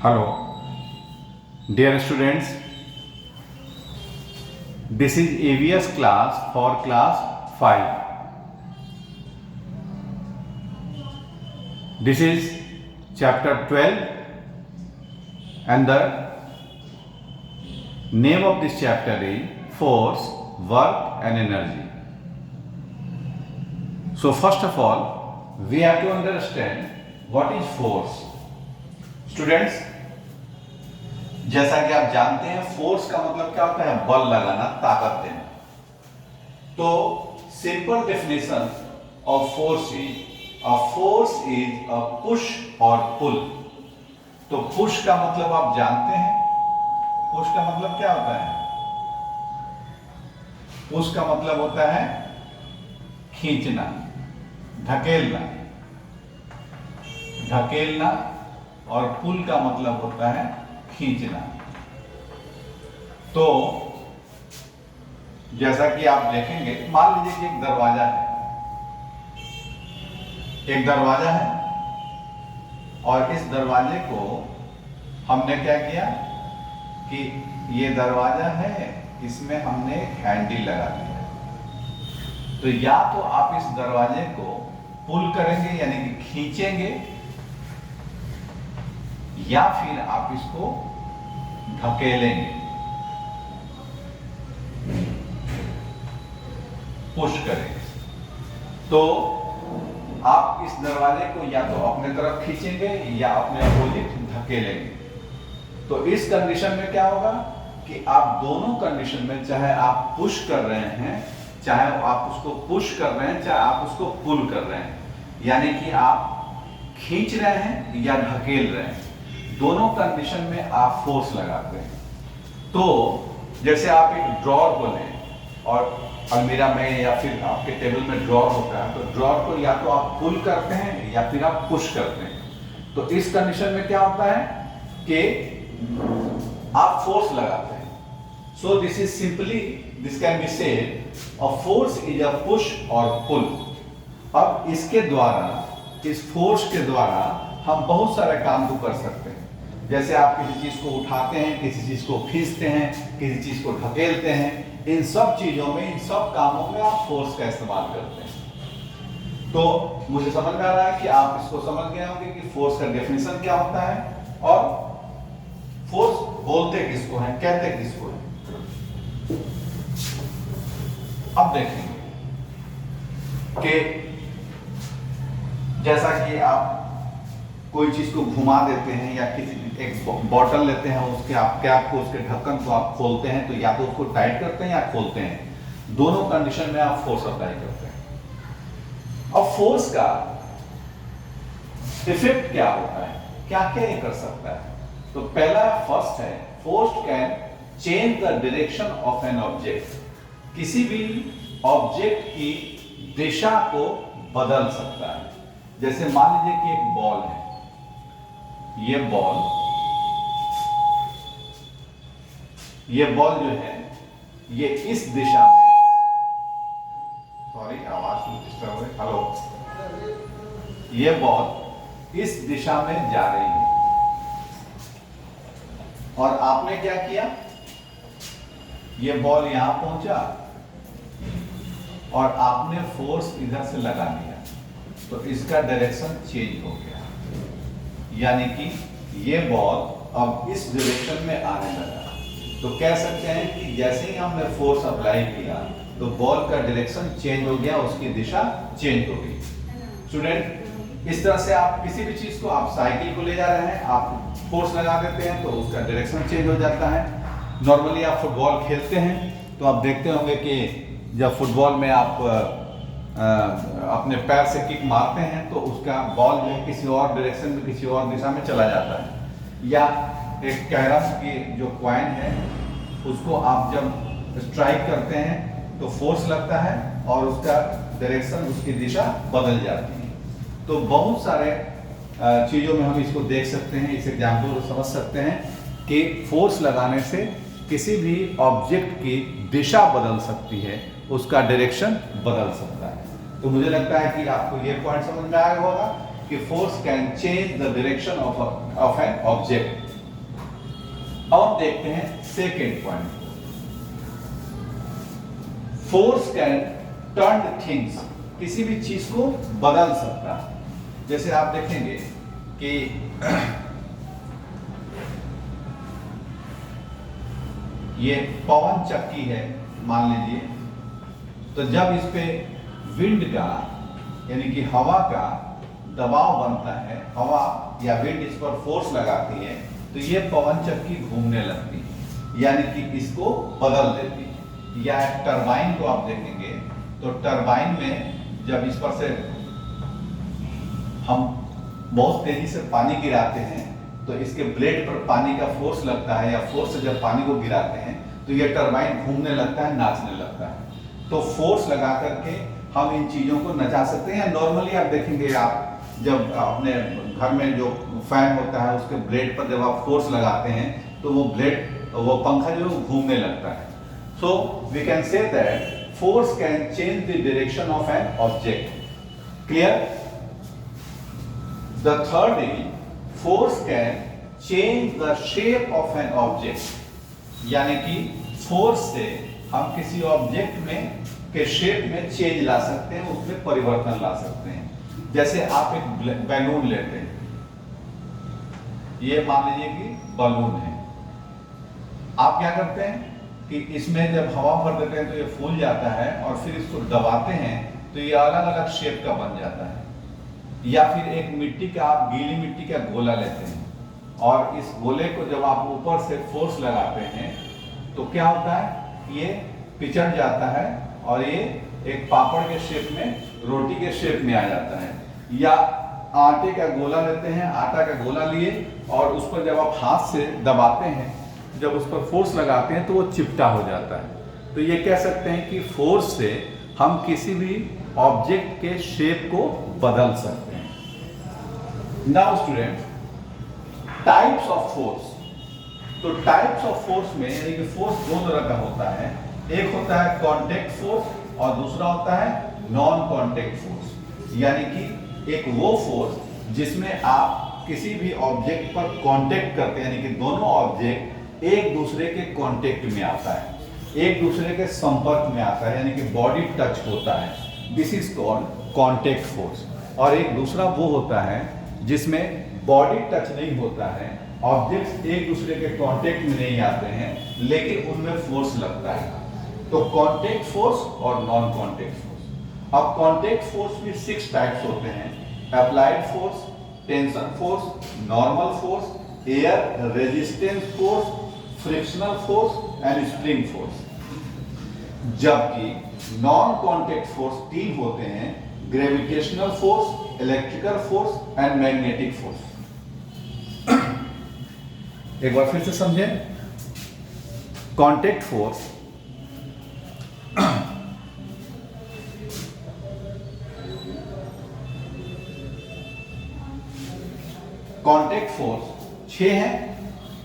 Hello, dear students. This is AVS class for class 5. This is chapter 12 and the name of this chapter is Force, Work and Energy. So first of all, we have to understand what is force. Students, जैसा कि आप जानते हैं force का मतलब क्या होता है? बल लगाना, ताकत देना. तो simple definition of force is a push और पुल. तो पुश का मतलब आप जानते हैं. पुश का मतलब क्या होता है? पुश का मतलब होता है खींचना, धकेलना. धकेलना और पुल का मतलब होता है खींचना. तो जैसा कि आप देखेंगे, मान लीजिए कि एक दरवाजा है. एक दरवाजा है और इस दरवाजे को हमने क्या किया कि ये दरवाजा है, इसमें हमने हैंडल लगा दिया. तो या तो आप इस दरवाजे को पुल करेंगे यानी कि खींचेंगे, या फिर आप इसको धकेलेंगे, पुश करेंगे. तो आप इस दरवाजे को या तो अपने तरफ खींचेंगे या अपने अपोजिट धकेलेंगे. तो इस कंडीशन में क्या होगा कि आप दोनों कंडीशन में, चाहे आप पुश कर रहे हैं, चाहे आप उसको पुश कर रहे हैं, चाहे आप उसको पुल कर रहे हैं, यानी कि आप खींच रहे हैं या धकेल रहे हैं, दोनों कंडीशन में आप फोर्स लगाते हैं. तो जैसे आप एक ड्रॉअर को लें और अलमीरा में या फिर आपके टेबल में ड्रॉअर होता है, तो ड्रॉअर को या तो आप पुल करते हैं या फिर आप पुश करते हैं. तो इस कंडीशन में क्या होता है कि आप फोर्स लगाते हैं. So this is simply, this can be said a force is a push और पुल. अब इसके द्वारा, इस फोर्स के द्वारा हम बहुत सारे काम को कर सकते हैं. जैसे आप किसी चीज को उठाते हैं, किसी चीज को खींचते हैं, किसी चीज को ढकेलते हैं. इन सब चीजों में, इन सब कामों में आप फोर्स का इस्तेमाल करते हैं. तो मुझे समझ में आ रहा है कि आप इसको समझ गए होंगे कि फोर्स का डेफिनेशन क्या होता है और फोर्स बोलते किसको हैं, कहते किसको हैं. अब देखेंगे कि जैसा कि आप कोई चीज को घुमा देते हैं या किसी एक बॉटल लेते हैं, उसके आप कैप को, उसके ढक्कन को आप खोलते हैं, तो या तो उसको टाइट करते हैं या खोलते हैं. दोनों कंडीशन में आप फोर्स अप्लाई करते हैं. अब फोर्स का इफेक्ट क्या होता है, क्या क्या ये कर सकता है? तो पहला फर्स्ट है, force can change the direction of an object. किसी भी ऑब्जेक्ट की दिशा को बदल सकता है. जैसे मान लीजिए कि एक बॉल है, ये बॉल जो है ये इस दिशा में, सॉरी आवाज डिस्टर्ब हो रही, हेलो, ये बॉल इस दिशा में जा रही है और आपने क्या किया, ये बॉल यहां पहुंचा और आपने फोर्स इधर से लगा दिया, तो इसका डायरेक्शन चेंज हो गया. यानी कि ये बॉल अब इस डायरेक्शन में आने लगा. तो कह सकते हैं कि जैसे ही हमने फोर्स अप्लाई किया तो बॉल का डायरेक्शन चेंज हो गया, उसकी दिशा चेंज हो गई. स्टूडेंट, इस तरह से आप किसी भी चीज को, आप साइकिल को ले जा रहे हैं, आप फोर्स लगा देते हैं तो उसका डायरेक्शन चेंज हो जाता है. नॉर्मली आप फुटबॉल खेलते हैं तो आप देखते होंगे कि जब फुटबॉल में आप अपने पैर से किक मारते हैं तो उसका बॉल जो है किसी और डायरेक्शन में, किसी और दिशा में चला जाता है. या एक कैरम की जो कॉइन है, उसको आप जब स्ट्राइक करते हैं तो फोर्स लगता है और उसका डायरेक्शन, उसकी दिशा बदल जाती है. तो बहुत सारे चीज़ों में हम इसको देख सकते हैं, इस एग्जाम्पल को समझ सकते हैं कि फोर्स लगाने से किसी भी ऑब्जेक्ट की दिशा बदल सकती है, उसका डायरेक्शन बदल सकता है. तो मुझे लगता है कि आपको ये पॉइंट समझ में आया होगा कि force can change the direction of an object. अब हम देखते हैं second point. Force can turn things, किसी भी चीज को बदल सकता है। जैसे आप देखेंगे कि ये पवन चक्की है मान लीजिए, तो जब इस पे विंड का यानी कि हवा का दबाव बनता है, हवा या विंड इस पर फोर्स लगाती है, तो ये पवन चक्की घूमने लगती है, यानी कि इसको बदल देती है। या टरबाइन को आप देखेंगे तो टरबाइन में जब इस पर से हम बहुत तेजी से पानी गिराते हैं तो इसके ब्लेड पर पानी का फोर्स लगता है, या फोर्स से जब पानी को गिराते हैं तो ये टरबाइन घूमने लगता है, नाचने लगता है। तो फोर्स लगा करके हम इन चीजों को नचा सकते हैं। नॉर्मली आप देखेंगे, आप जब अपने घर में जो फैन होता है उसके ब्लेड पर जब आप फोर्स लगाते हैं तो वो पंखा जो घूमने लगता है। So we can say that force can change the direction of an object. Clear? The third is force can change the shape of an object, यानी कि फोर्स से हम किसी ऑब्जेक्ट में के शेप में चेंज ला सकते हैं, उसमें परिवर्तन ला सकते हैं। जैसे आप एक बैलून लेते हैं, ये मान लीजिए कि बलून है, आप क्या करते हैं कि इसमें जब हवा भर देते हैं तो ये फूल जाता है, और फिर इसको दबाते हैं तो ये अलग अलग शेप का बन जाता है। या फिर एक मिट्टी का, आप गीली मिट्टी का गोला लेते हैं, और इस गोले को जब आप ऊपर से फोर्स लगाते हैं तो क्या होता है, ये पिचड़ जाता है और ये एक पापड़ के शेप में, रोटी के शेप में आ जाता है। या आटे का गोला लेते हैं, आटा का गोला लिए और उस पर जब आप हाथ से दबाते हैं, जब उस पर फोर्स लगाते हैं तो वो चिपटा हो जाता है। तो ये कह सकते हैं कि फोर्स से हम किसी भी ऑब्जेक्ट के शेप को बदल सकते हैं। Now student, types of force. तो टाइप्स ऑफ फोर्स में यानी कि फोर्स दो तरह का होता है, एक होता है कांटेक्ट फोर्स और दूसरा होता है नॉन कांटेक्ट फोर्स। यानी कि एक वो फोर्स जिसमें आप किसी भी ऑब्जेक्ट पर कांटेक्ट करते हैं, यानी कि दोनों ऑब्जेक्ट एक दूसरे के कांटेक्ट में आता है, एक दूसरे के संपर्क में आता है, यानी कि बॉडी टच होता है। This is called contact force. और एक दूसरा वो होता है जिसमें बॉडी टच नहीं होता है, ऑब्जेक्ट्स एक दूसरे के कांटेक्ट में नहीं आते हैं, लेकिन उनमें फोर्स लगता है। तो कांटेक्ट फोर्स और नॉन कांटेक्ट फोर्स। अब कांटेक्ट फोर्स में 6 टाइप्स होते हैं: applied force, tension force, normal force, air resistance force, frictional force and spring force. जबकि नॉन कांटेक्ट फोर्स 3 होते हैं: gravitational force, electrical force and magnetic force. एक बार फिर से समझें। कांटेक्ट फोर्स कांटेक्ट फोर्स 6 है।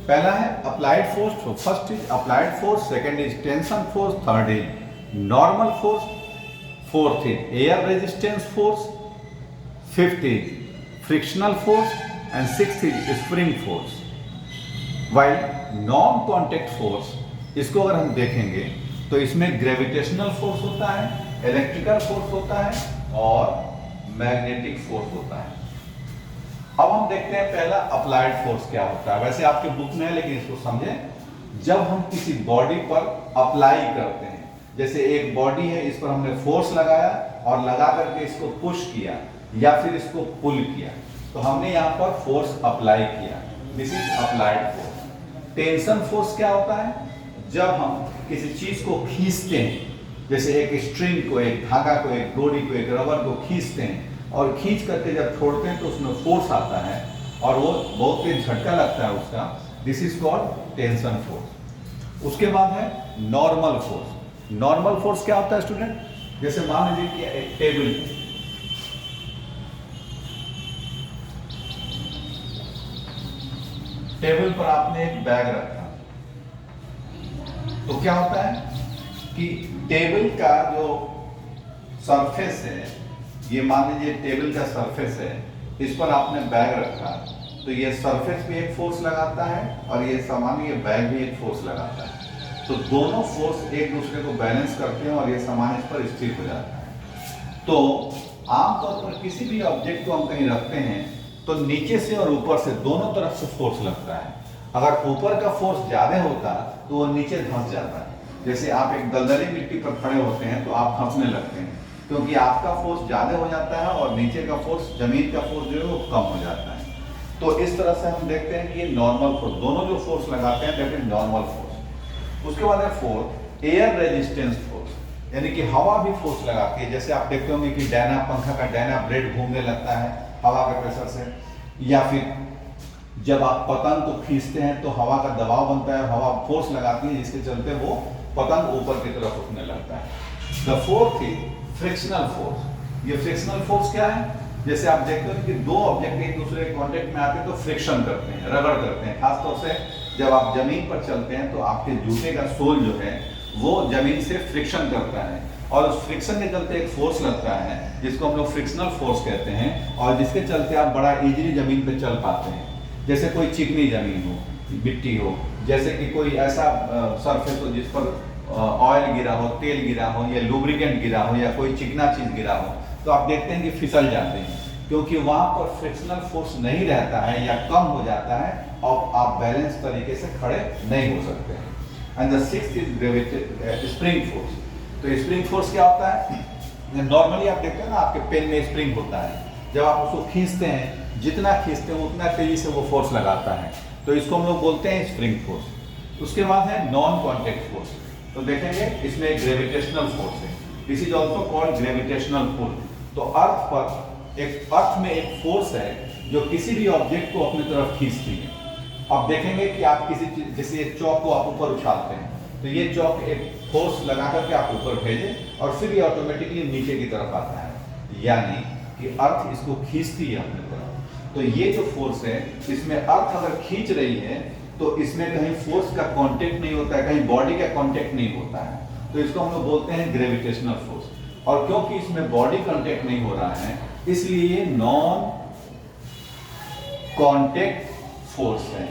पहला है अप्लाइड फोर्स, तो first is applied force, second is tension force, third is normal force, fourth is air resistance force, fifth is frictional force and sixth is spring force. While non contact force, इसको अगर हम देखेंगे तो इसमें gravitational force होता है, electrical force होता है और मैग्नेटिक फोर्स होता है। अब हम देखते हैं पहला अप्लाइड फोर्स क्या होता है। वैसे आपके बुक में है, लेकिन इसको समझें। जब हम किसी बॉडी पर अप्लाई करते हैं, जैसे एक बॉडी है, इस पर हमने फोर्स लगाया और लगा करके इसको पुश किया या फिर इसको पुल किया, तो हमने यहाँ पर फोर्स अप्लाई किया। This is applied force. Tension force क्या होता है? जब हम किसी चीज को खींचते हैं, जैसे एक स्ट्रिंग को, एक धागा को, एक डोरी को, एक रबर को खींचते हैं और खींच करके जब छोड़ते हैं तो उसमें फोर्स आता है और वो बहुत तेज झटका लगता है उसका। This is called tension force. उसके बाद है नॉर्मल फोर्स। नॉर्मल फोर्स क्या होता है स्टूडेंट? जैसे मान लीजिए कि एक टेबल पर आपने एक बैग रखा, तो क्या होता है कि टेबल का जो सरफेस है, ये मान लीजिए टेबल का सरफेस है, इस पर आपने बैग रखा तो ये सरफेस भी एक फोर्स लगाता है और ये सामान्य ये बैग भी एक फोर्स लगाता है। तो दोनों फोर्स एक दूसरे को बैलेंस करते हैं और ये सामान इस पर स्थिर हो जाता है। तो आमतौर पर किसी भी ऑब्जेक्ट को हम कहीं रखते हैं तो नीचे से और ऊपर से दोनों तरफ से फोर्स लगता है। अगर ऊपर का फोर्स ज़्यादा होता तो वो नीचे धंस जाता है। जैसे आप एक दलदली मिट्टी पर खड़े होते हैं तो आप धंसने लगते हैं, क्योंकि आपका फोर्स ज़्यादा हो जाता है और नीचे का फोर्स, जमीन का फोर्स जो है वो कम हो जाता है। तो इस तरह से हम देखते हैं कि ये नॉर्मल फोर्स, दोनों जो फोर्स लगाते हैं दैट इज नॉर्मल फोर्स। उसके बाद है फोर्थ, एयर रेजिस्टेंस फोर्स, यानी कि हवा भी फोर्स लगाती है। जैसे आप देखते होंगे कि डायना, पंखा का डायना ब्लेड घूमने लगता है हवा के प्रेशर से, या फिर जब आप पतंग को खींचते हैं तो हवा का दबाव बनता है, हवा फोर्स लगाती है जिसके चलते वो पतंग ऊपर की तरफ उठने लगता है। The fourth is frictional force. ये फ्रिक्शनल फोर्स क्या है? जैसे आप देखते हो कि दो ऑब्जेक्ट एक दूसरे के कांटेक्ट में आते हैं तो फ्रिक्शन करते हैं, रगड़ करते हैं। खासतौर से जब आप जमीन पर चलते हैं तो आपके जूते का सोल जो है वो जमीन से फ्रिक्शन करता है और उस फ्रिक्शन के चलते एक फोर्स लगता है जिसको हम लोग फ्रिक्शनल फोर्स कहते हैं, और जिसके चलते आप बड़ा इजीली जमीन पर चल पाते हैं। जैसे कोई चिकनी जमीन हो, मिट्टी हो, जैसे कि कोई ऐसा सरफेस हो जिस पर ऑयल गिरा हो, तेल गिरा हो या लुब्रिकेंट गिरा हो या कोई चिकना चीज गिरा हो, तो आप देखते हैं कि फिसल जाते हैं, क्योंकि वहां पर फ्रिक्शनल फोर्स नहीं रहता है या कम हो जाता है और आप बैलेंस तरीके से खड़े नहीं हो सकते हैं। And the sixth is spring force. तो स्प्रिंग फोर्स क्या होता है? नॉर्मली आप देखते हैं ना, आपके पेन में स्प्रिंग होता है, जब आप उसको खींचते हैं, जितना खींचते हैं उतना तेजी से वो फोर्स लगाता है, तो इसको हम लोग बोलते हैं स्प्रिंग फोर्स। उसके बाद है नॉन कॉन्टेक्ट फोर्स। तो देखेंगे इसमें ग्रेविटेशनल फोर्स है, this is also called gravitational pull. तो अर्थ में एक फोर्स है जो किसी भी ऑब्जेक्ट को अपनी तरफ खींचती है। अब देखेंगे कि आप किसी चीज, जैसे एक चौक को आप ऊपर उछालते हैं तो ये चौक एक फोर्स लगा करके आप ऊपर भेजें और फिर ये ऑटोमेटिकली नीचे की तरफ आता है, यानी कि अर्थ इसको खींचती है अपनी तरफ। तो ये जो फोर्स है, इसमें अर्थ अगर खींच रही है तो इसमें कहीं फोर्स का कांटेक्ट नहीं होता है, कहीं बॉडी का कांटेक्ट नहीं होता है, तो इसको हम लोग बोलते हैं ग्रेविटेशनल फोर्स। और क्योंकि इसमें बॉडी कांटेक्ट नहीं हो रहा है इसलिए ये नॉन कांटेक्ट फोर्स है।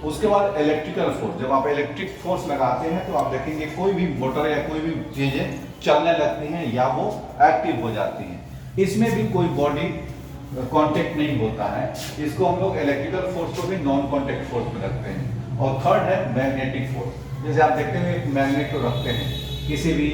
उसके बाद इलेक्ट्रिकल फोर्स। जब आप इलेक्ट्रिक फोर्स लगाते हैं तो आप देखेंगे कोई भी मोटर या कोई भी चीजें चलने लगती हैं या वो एक्टिव हो जाती हैं, इसमें भी कोई बॉडी कांटेक्ट नहीं होता है, इसको हम लोग इलेक्ट्रिकल फोर्स को भी नॉन कांटेक्ट फोर्स में रखते हैं। और थर्ड है मैग्नेटिक फोर्स। जैसे आप देखते हैं एक मैग्नेट को रखते हैं, किसी भी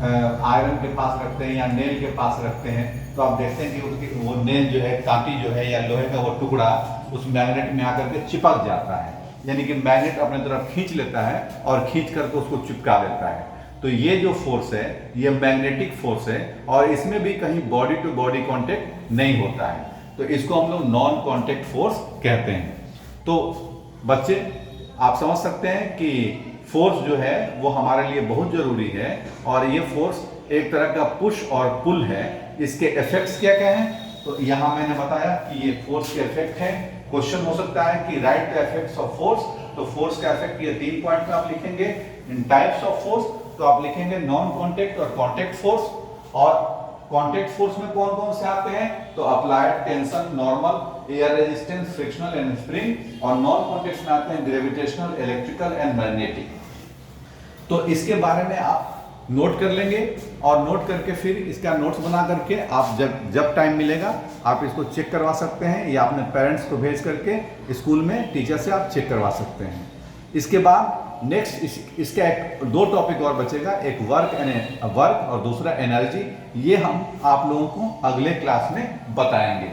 आयरन के पास रखते हैं या नेल के पास रखते हैं, तो आप देखते हैं कि उसकी वो नेल जो है, कांटी जो है या लोहे का वो टुकड़ा उस मैग्नेट में आकर के चिपक जाता है, यानी कि मैग्नेट अपने तरफ खींच लेता है और खींच करके उसको चिपका देता है। तो ये जो फोर्स है ये मैग्नेटिक फोर्स है और इसमें भी कहीं बॉडी टू बॉडी कांटेक्ट नहीं होता है, तो इसको हम लोग नॉन कांटेक्ट फोर्स कहते हैं। तो बच्चे आप समझ सकते हैं कि फोर्स जो है वो हमारे लिए बहुत जरूरी है और ये फोर्स एक तरह का पुश और पुल है। इसके इफेक्ट्स क्या क्या हैं? तो यहाँ मैंने बताया कि ये फोर्स के इफेक्ट है। क्वेश्चन हो सकता है कि right the effects of force, तो फोर्स का इफेक्ट ये 3 पॉइंट में आप लिखेंगे। इन टाइप्स ऑफ फोर्स तो आप लिखेंगे नॉन कांटेक्ट और कांटेक्ट फोर्स। और कांटेक्ट फोर्स में कौन कौन से आते हैं? तो applied, tension, normal, air resistance, frictional and spring. और नॉन कांटेक्ट में आते हैं ग्रेविटेशनल, इलेक्ट्रिकल एंड मैग्नेटिक। तो इसके बारे में आप नोट कर लेंगे और नोट करके फिर इसका नोट्स बना करके आप जब टाइम मिलेगा आप इसको चेक करवा सकते हैं या अपने पेरेंट्स को भेज करके स्कूल में टीचर से आप चेक करवा सकते हैं। इसके बाद नेक्स्ट इसका एक 2 टॉपिक और बचेगा, एक वर्क और दूसरा एनर्जी। ये हम आप लोगों को अगले क्लास में बताएंगे।